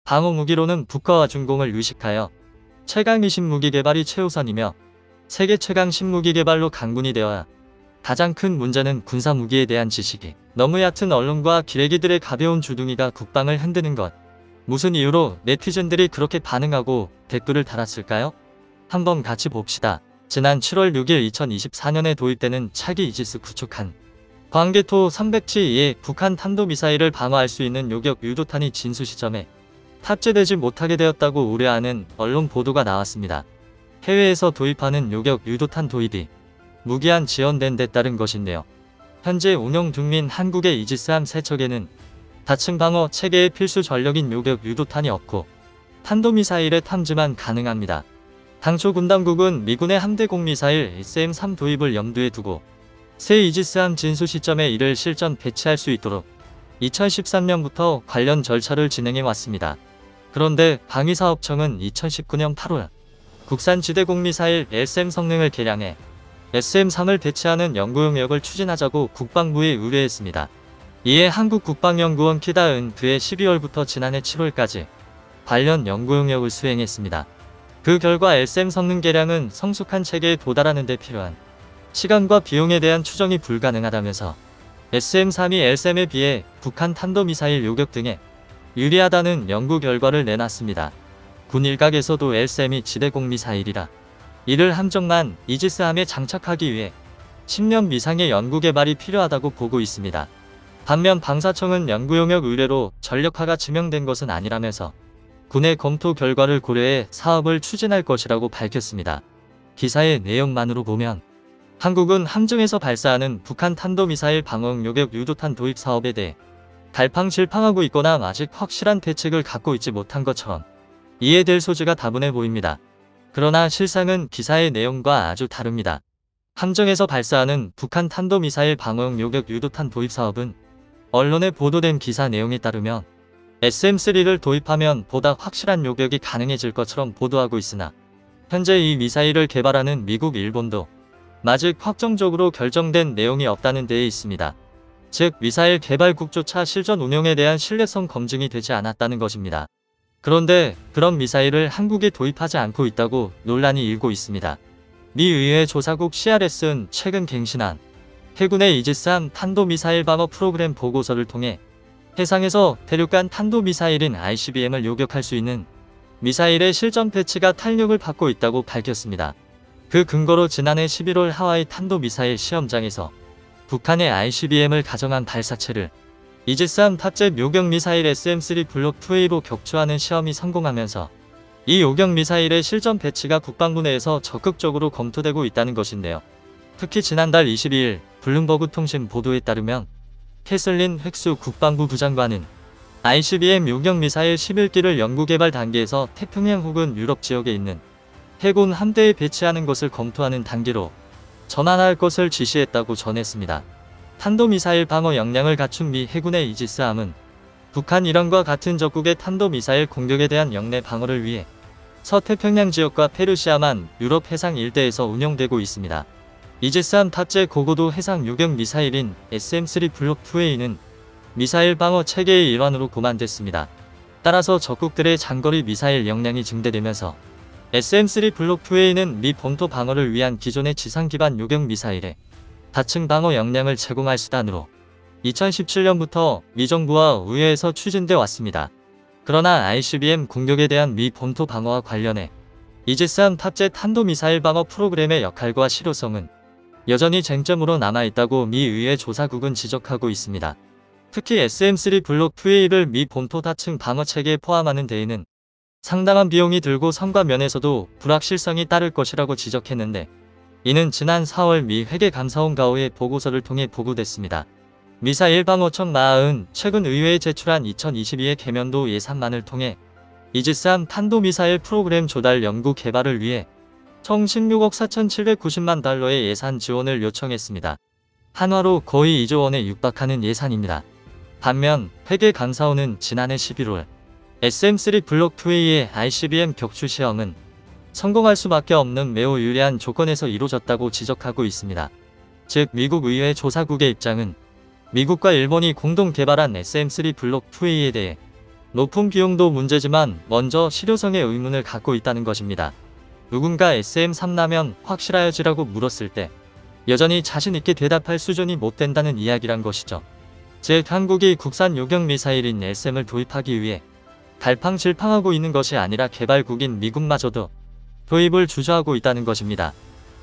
방어 무기로는 북과와 중공을 의식하여 최강 20 무기 개발이 최우선이며 세계 최강 10무기 개발로 강군이 되어야 가장 큰 문제는 군사 무기에 대한 지식이 너무 얕은 언론과 기레기들의 가벼운 주둥이가 국방을 흔드는 것. 무슨 이유로 네티즌들이 그렇게 반응하고 댓글을 달았을까요? 한번 같이 봅시다. 지난 7월 6일 2024년에 도입되는 차기 이지스 구축한 광개토 300G의 북한 탄도미사일을 방어할 수 있는 요격 유도탄이 진수 시점에 탑재되지 못하게 되었다고 우려하는 언론 보도가 나왔습니다. 해외에서 도입하는 요격 유도탄 도입이 무기한 지연된 데 따른 것인데요. 현재 운용 중인 한국의 이지스함 3척에는 다층 방어 체계의 필수 전력인 요격 유도탄이 없고 탄도미사일의 탐지만 가능합니다. 당초 군 당국은 미군의 함대공 미사일 SM-3 도입을 염두에 두고 새 이지스함 진수 시점에 이를 실전 배치할 수 있도록 2013년부터 관련 절차를 진행해 왔습니다. 그런데 방위사업청은 2019년 8월 국산 지대공 미사일 SM 성능을 개량해 SM-3을 배치하는 연구 용역을 추진하자고 국방부에 의뢰했습니다. 이에 한국국방연구원 키다은 그해 12월부터 지난해 7월까지 관련 연구 용역을 수행했습니다. 그 결과 SM 성능 개량은 성숙한 체계에 도달하는 데 필요한 시간과 비용에 대한 추정이 불가능하다면서 SM-3이 LSAM에 비해 북한 탄도미사일 요격 등에 유리하다는 연구 결과를 내놨습니다. 군 일각에서도 LSAM이 지대공 미사일이라 이를 함정만 이지스함에 장착하기 위해 10년 이상의 연구 개발이 필요하다고 보고 있습니다. 반면 방사청은 연구 용역 의뢰로 전력화가 지명된 것은 아니라면서 군의 검토 결과를 고려해 사업을 추진할 것이라고 밝혔습니다. 기사의 내용만으로 보면 한국은 함정에서 발사하는 북한 탄도미사일 방어용 요격 유도탄 도입 사업에 대해 갈팡질팡하고 있거나 아직 확실한 대책을 갖고 있지 못한 것처럼 이해될 소지가 다분해 보입니다. 그러나 실상은 기사의 내용과 아주 다릅니다. 함정에서 발사하는 북한 탄도미사일 방어용 요격 유도탄 도입 사업은 언론에 보도된 기사 내용에 따르면 SM-3를 도입하면 보다 확실한 요격이 가능해질 것처럼 보도하고 있으나 현재 이 미사일을 개발하는 미국, 일본도 아직 확정적으로 결정된 내용이 없다는 데에 있습니다. 즉 미사일 개발국조차 실전 운용에 대한 신뢰성 검증이 되지 않았다는 것입니다. 그런데 그런 미사일을 한국에 도입하지 않고 있다고 논란이 일고 있습니다. 미 의회 조사국 CRS는 최근 갱신한 해군의 이지스함 탄도미사일 방어 프로그램 보고서를 통해 해상에서 대륙간 탄도미사일인 ICBM을 요격할 수 있는 미사일의 실전 배치가 탄력을 받고 있다고 밝혔습니다. 그 근거로 지난해 11월 하와이 탄도미사일 시험장에서 북한의 ICBM을 가정한 발사체를 이지스함 탑재 요격미사일 SM-3 블록 2A로 격추하는 시험이 성공하면서 이 요격미사일의 실전 배치가 국방부 내에서 적극적으로 검토되고 있다는 것인데요. 특히 지난달 22일 블룸버그 통신 보도에 따르면 캐슬린 획수 국방부 부장관은 ICBM 요격미사일 11기를 연구개발 단계에서 태평양 혹은 유럽 지역에 있는 해군 함대에 배치하는 것을 검토하는 단계로 전환할 것을 지시했다고 전했습니다. 탄도미사일 방어 역량을 갖춘 미 해군의 이지스함은 북한 이란과 같은 적국의 탄도미사일 공격에 대한 영내 방어를 위해 서태평양 지역과 페르시아만 유럽 해상 일대에서 운영되고 있습니다. 이지스함 탑재 고고도 해상 요격 미사일인 SM-3 블록 2A는 미사일 방어 체계의 일환으로 고만됐습니다. 따라서 적국들의 장거리 미사일 역량이 증대되면서 SM-3 블록 2A는 미 본토 방어를 위한 기존의 지상 기반 요격 미사일에 다층 방어 역량을 제공할 수단으로 2017년부터 미 정부와 의회에서 추진돼 왔습니다. 그러나 ICBM 공격에 대한 미 본토 방어와 관련해 이지스함 탑재 탄도미사일 방어 프로그램의 역할과 실효성은 여전히 쟁점으로 남아있다고 미 의회 조사국은 지적하고 있습니다. 특히 SM-3 블록 2A를 미 본토 다층 방어 체계에 포함하는 데에는 상당한 비용이 들고 성과 면에서도 불확실성이 따를 것이라고 지적했는데 이는 지난 4월 미 회계감사원 가오의 보고서를 통해 보고됐습니다. 미사일 방어청 마은 최근 의회에 제출한 2022의 개면도 예산만을 통해 이지스함 탄도미사일 프로그램 조달 연구 개발을 위해 총 16억 4,790만 달러의 예산 지원을 요청했습니다. 한화로 거의 2조 원에 육박하는 예산입니다. 반면 회계감사원은 지난해 11월 SM-3 블록 2A의 ICBM 격추 시험은 성공할 수밖에 없는 매우 유리한 조건에서 이루어졌다고 지적하고 있습니다. 즉 미국 의회 조사국의 입장은 미국과 일본이 공동 개발한 SM-3 블록 2A에 대해 높은 비용도 문제지만 먼저 실효성에 의문을 갖고 있다는 것입니다. 누군가 SM-3라면 확실하여지라고 물었을 때 여전히 자신있게 대답할 수준이 못 된다는 이야기란 것이죠. 즉 한국이 국산 요격 미사일인 SM을 도입하기 위해 갈팡질팡하고 있는 것이 아니라 개발국인 미국마저도 도입을 주저하고 있다는 것입니다.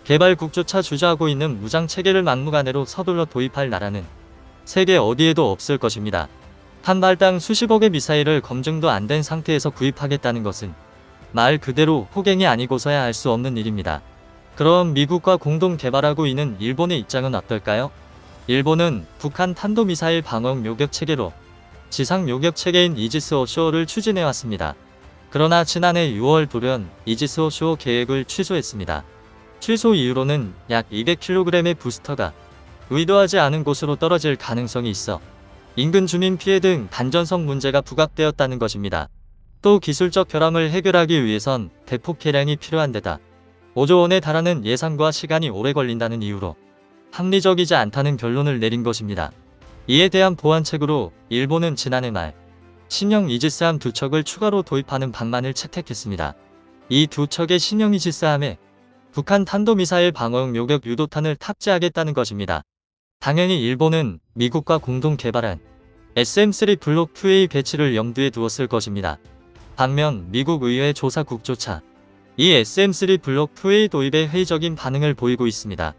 개발국조차 주저하고 있는 무장체계를 막무가내로 서둘러 도입할 나라는 세계 어디에도 없을 것입니다. 한 발당 수십억의 미사일을 검증도 안 된 상태에서 구입하겠다는 것은 말 그대로 호갱이 아니고서야 알 수 없는 일입니다. 그럼 미국과 공동 개발하고 있는 일본의 입장은 어떨까요? 일본은 북한 탄도미사일 방어용 요격체계로 지상 요격체계인 이지스-오쇼를 추진해왔습니다. 그러나 지난해 6월 돌연 이지스-오쇼 계획을 취소했습니다. 취소 이유로는 약 200kg의 부스터가 의도하지 않은 곳으로 떨어질 가능성이 있어 인근 주민 피해 등 반전성 문제가 부각되었다는 것입니다. 또 기술적 결함을 해결하기 위해선 대폭 개량이 필요한 데다 5조 원에 달하는 예산과 시간이 오래 걸린다는 이유로 합리적이지 않다는 결론을 내린 것입니다. 이에 대한 보완책으로 일본은 지난해 말 신형 이지스함 2척을 추가로 도입하는 방안을 채택했습니다. 이 2척의 신형 이지스함에 북한 탄도미사일 방어용 요격 유도탄을 탑재하겠다는 것입니다. 당연히 일본은 미국과 공동 개발한 SM-3 블록 2A 배치를 염두에 두었을 것입니다. 반면 미국 의회 조사국조차 이 SM-3 블록 2A 도입에 회의적인 반응을 보이고 있습니다.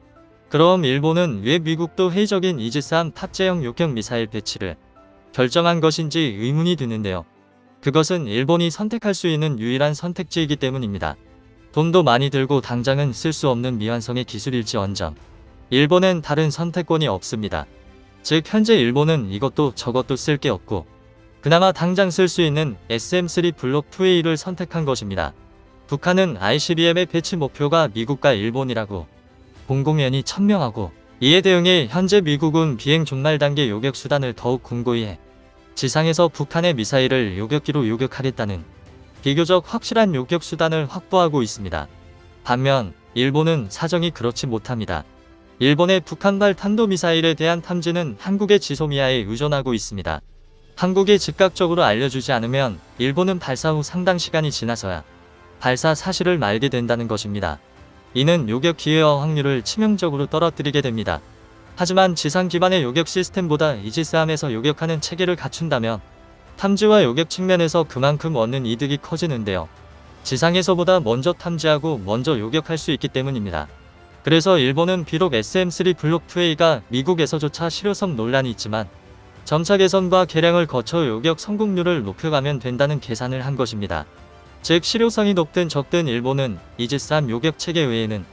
그럼 일본은 왜 미국도 회의적인 이지스함 탑재형 요격 미사일 배치를 결정한 것인지 의문이 드는데요. 그것은 일본이 선택할 수 있는 유일한 선택지이기 때문입니다. 돈도 많이 들고 당장은 쓸 수 없는 미완성의 기술일지언정 일본엔 다른 선택권이 없습니다. 즉 현재 일본은 이것도 저것도 쓸 게 없고 그나마 당장 쓸 수 있는 SM-3 블록 2A를 선택한 것입니다. 북한은 ICBM의 배치 목표가 미국과 일본이라고 공공연히 천명하고 이에 대응해 현재 미국은 비행 종말 단계 요격 수단을 더욱 공고히 해 지상에서 북한의 미사일을 요격기로 요격하겠다는 비교적 확실한 요격 수단을 확보하고 있습니다. 반면 일본은 사정이 그렇지 못합니다. 일본의 북한발 탄도미사일에 대한 탐지는 한국의 지소미아에 의존하고 있습니다. 한국이 즉각적으로 알려주지 않으면 일본은 발사 후 상당 시간이 지나서야 발사 사실을 알게 된다는 것입니다. 이는 요격 기회와 확률을 치명적으로 떨어뜨리게 됩니다. 하지만 지상 기반의 요격 시스템보다 이지스함에서 요격하는 체계를 갖춘다면 탐지와 요격 측면에서 그만큼 얻는 이득이 커지는데요. 지상에서보다 먼저 탐지하고 먼저 요격할 수 있기 때문입니다. 그래서 일본은 비록 SM-3 블록 2A가 미국에서조차 실효성 논란이 있지만 점차 개선과 개량을 거쳐 요격 성공률을 높여가면 된다는 계산을 한 것입니다. 즉 실효성이 높든 적든 일본은 이지스함 요격 체계 외에는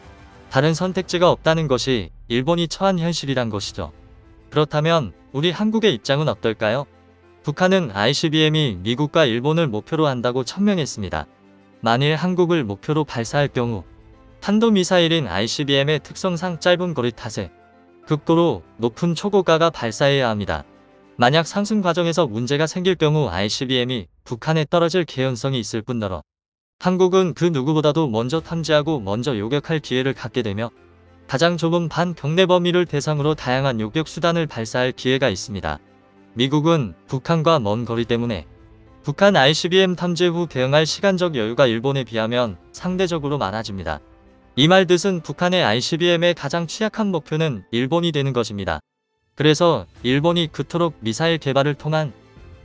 다른 선택지가 없다는 것이 일본이 처한 현실이란 것이죠. 그렇다면 우리 한국의 입장은 어떨까요? 북한은 ICBM이 미국과 일본을 목표로 한다고 천명했습니다. 만일 한국을 목표로 발사할 경우 탄도미사일인 ICBM의 특성상 짧은 거리 탓에 극도로 높은 초고가가 발사해야 합니다. 만약 상승 과정에서 문제가 생길 경우 ICBM이 북한에 떨어질 개연성이 있을 뿐더러 한국은 그 누구보다도 먼저 탐지하고 먼저 요격할 기회를 갖게 되며 가장 좁은 반경내 범위를 대상으로 다양한 요격 수단을 발사할 기회가 있습니다. 미국은 북한과 먼 거리 때문에 북한 ICBM 탐지 후 대응할 시간적 여유가 일본에 비하면 상대적으로 많아집니다. 이 말 뜻은 북한의 ICBM의 가장 취약한 목표는 일본이 되는 것입니다. 그래서 일본이 그토록 미사일 개발을 통한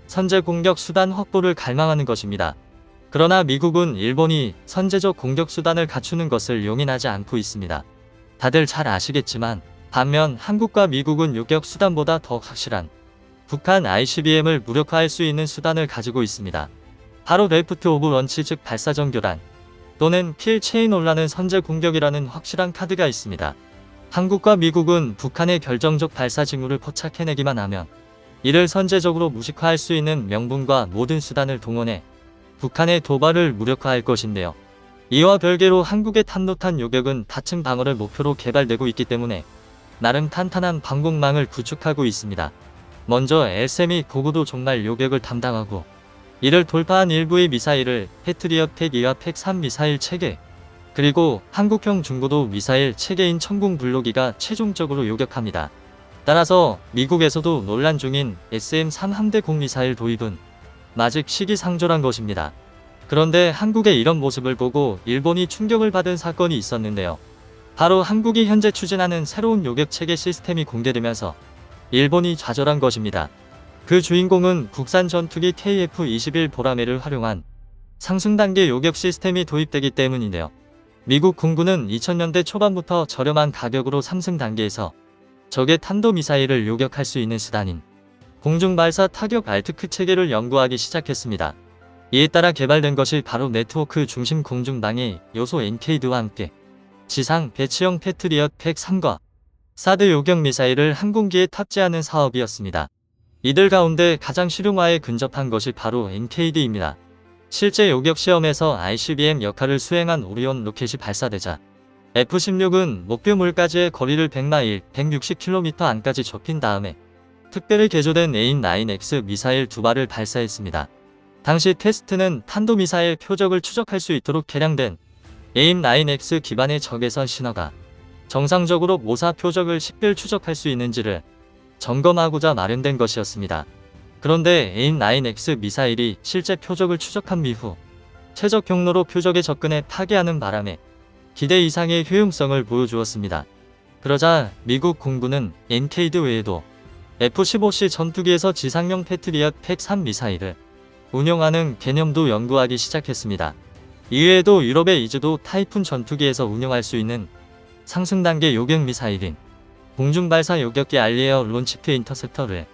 선제 공격 수단 확보를 갈망하는 것입니다. 그러나 미국은 일본이 선제적 공격 수단을 갖추는 것을 용인하지 않고 있습니다. 다들 잘 아시겠지만 반면 한국과 미국은 요격 수단보다 더 확실한 북한 ICBM을 무력화할 수 있는 수단을 가지고 있습니다. 바로 레프트 오브 런치 즉 발사정 교란 또는 킬 체인 올라는 선제 공격이라는 확실한 카드가 있습니다. 한국과 미국은 북한의 결정적 발사 징후를 포착해내기만 하면 이를 선제적으로 무식화할 수 있는 명분과 모든 수단을 동원해 북한의 도발을 무력화할 것인데요. 이와 별개로 한국의 탄도탄 요격은 다층 방어를 목표로 개발되고 있기 때문에 나름 탄탄한 방공망을 구축하고 있습니다. 먼저 SM이 고고도 종말 요격을 담당하고 이를 돌파한 일부의 미사일을 패트리엇 팩2와 팩3 미사일 체계 그리고 한국형 중고도 미사일 체계인 천궁 블록2가 최종적으로 요격합니다. 따라서 미국에서도 논란 중인 SM-3 함대 공미사일 도입은 마직 시기상조란 것입니다. 그런데 한국의 이런 모습을 보고 일본이 충격을 받은 사건이 있었는데요. 바로 한국이 현재 추진하는 새로운 요격체계 시스템이 공개되면서 일본이 좌절한 것입니다. 그 주인공은 국산 전투기 KF-21 보라매를 활용한 상승 단계 요격 시스템이 도입되기 때문인데요. 미국 공군은 2000년대 초반부터 저렴한 가격으로 3승 단계에서 적의 탄도미사일을 요격할 수 있는 수단인 공중발사 타격 알트크 체계를 연구하기 시작했습니다. 이에 따라 개발된 것이 바로 네트워크 중심 공중방해 요소 엔케이드와 함께 지상 배치형 패트리엇 103과 사드 요격 미사일을 항공기에 탑재하는 사업이었습니다. 이들 가운데 가장 실용화에 근접한 것이 바로 엔케이드입니다. 실제 요격 시험에서 ICBM 역할을 수행한 오리온 로켓이 발사되자 F-16은 목표물까지의 거리를 100마일, 160km 안까지 좁힌 다음에 특별히 개조된 AIM-9X 미사일 2발을 발사했습니다. 당시 테스트는 탄도미사일 표적을 추적할 수 있도록 개량된 AIM-9X 기반의 적외선 신호가 정상적으로 모사 표적을 식별 추적할 수 있는지를 점검하고자 마련된 것이었습니다. 그런데 AIM-9X 미사일이 실제 표적을 추적한 이후 최적 경로로 표적에 접근해 타개하는 바람에 기대 이상의 효용성을 보여주었습니다. 그러자 미국 공군은 엔케이드 외에도 F-15C 전투기에서 지상용 패트리엇 103 미사일을 운용하는 개념도 연구하기 시작했습니다. 이외에도 유럽의 이즈도 타이푼 전투기에서 운용할 수 있는 상승 단계 요격 미사일인 공중발사 요격기 알리에어 론치트 인터셉터를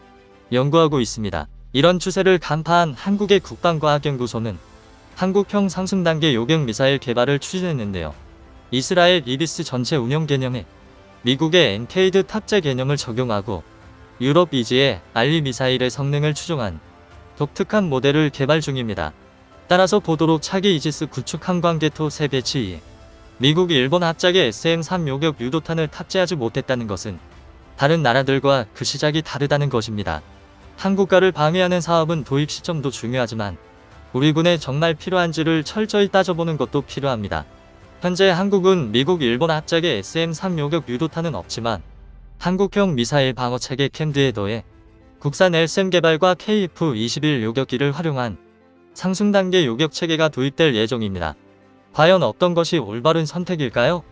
연구하고 있습니다. 이런 추세를 간파한 한국의 국방과학연구소는 한국형 상승 단계 요격 미사일 개발을 추진했는데요. 이스라엘 이비스 전체 운영 개념에 미국의 엔케이드 탑재 개념을 적용하고 유럽 이지의 알리 미사일의 성능을 추종한 독특한 모델을 개발 중입니다. 따라서 보도록 차기 이지스 구축 항광개토 새 배치에 미국이 일본 합작의 SM-3 요격 유도탄을 탑재하지 못했다는 것은 다른 나라들과 그 시작이 다르다는 것입니다. 한국과를 방해하는 사업은 도입 시점도 중요하지만 우리 군에 정말 필요한지를 철저히 따져보는 것도 필요합니다. 현재 한국은 미국 일본 합작의 SM-3 요격 유도탄은 없지만 한국형 미사일 방어체계 캠드에 더해 국산 LSM 개발과 KF-21 요격기를 활용한 상승 단계 요격체계가 도입될 예정입니다. 과연 어떤 것이 올바른 선택일까요?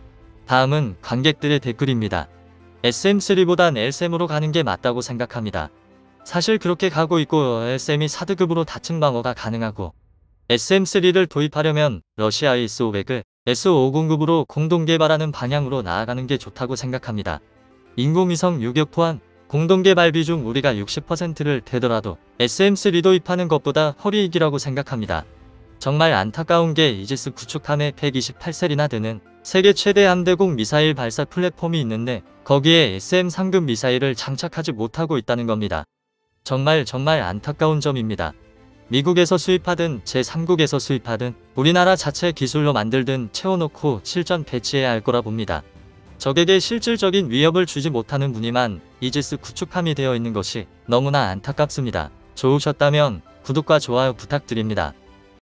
다음은 관객들의 댓글입니다. SM3보단 LSM으로 가는 게 맞다고 생각합니다. 사실 그렇게 가고 있고 LSM이 4등급으로 다층 방어가 가능하고 SM3를 도입하려면 러시아의 S500을 S509급으로 공동 개발하는 방향으로 나아가는 게 좋다고 생각합니다. 인공위성 요격 포함 공동 개발 비중 우리가 60%를 되더라도 SM3 도입하는 것보다 허리익이라고 생각합니다. 정말 안타까운 게 이지스 구축함에 128셀이나 되는 세계 최대 함대공 미사일 발사 플랫폼이 있는데 거기에 SM3급 미사일을 장착하지 못하고 있다는 겁니다. 정말 안타까운 점입니다. 미국에서 수입하든 제3국에서 수입하든 우리나라 자체 기술로 만들든 채워놓고 실전 배치해야 할 거라 봅니다. 적에게 실질적인 위협을 주지 못하는 무늬만 이지스 구축함이 되어 있는 것이 너무나 안타깝습니다. 좋으셨다면 구독과 좋아요 부탁드립니다.